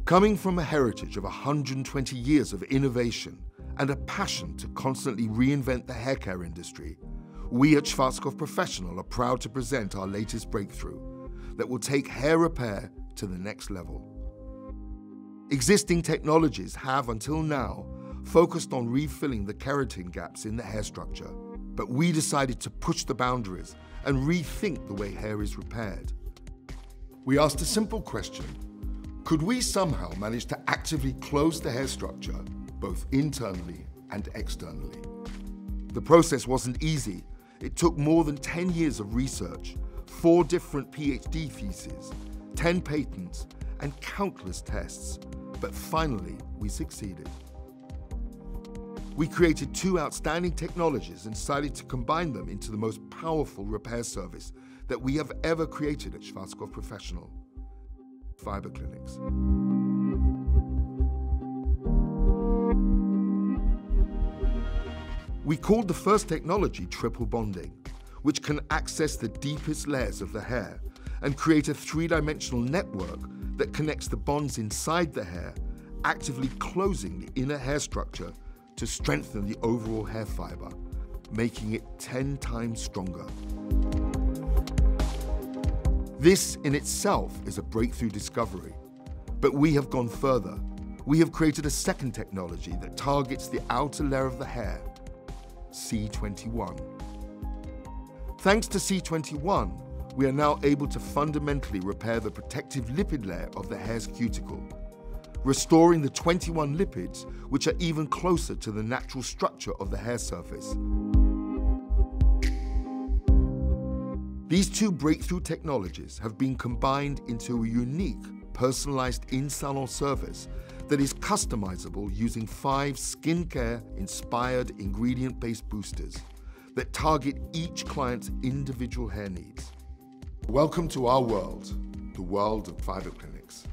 Coming from a heritage of 120 years of innovation and a passion to constantly reinvent the haircare industry, we at Schwarzkopf Professional are proud to present our latest breakthrough that will take hair repair to the next level. Existing technologies have, until now, focused on refilling the keratin gaps in the hair structure, but we decided to push the boundaries and rethink the way hair is repaired. We asked a simple question: could we somehow manage to actively close the hair structure, both internally and externally? The process wasn't easy. It took more than 10 years of research, 4 different PhD theses, 10 patents, and countless tests. But finally, we succeeded. We created 2 outstanding technologies and decided to combine them into the most powerful repair service that we have ever created at Schwarzkopf Professional: FIBRE CLINIX. We called the first technology triple bonding, which can access the deepest layers of the hair and create a 3-dimensional network that connects the bonds inside the hair, actively closing the inner hair structure to strengthen the overall hair fiber, making it 10 times stronger. This in itself is a breakthrough discovery, but we have gone further. We have created a second technology that targets the outer layer of the hair, C21. Thanks to C21, we are now able to fundamentally repair the protective lipid layer of the hair's cuticle, restoring the 21 lipids which are even closer to the natural structure of the hair surface. These 2 breakthrough technologies have been combined into a unique, personalized in-salon service that is customizable using 5 skincare-inspired ingredient-based boosters that target each client's individual hair needs. Welcome to our world, the world of FIBRE CLINIX.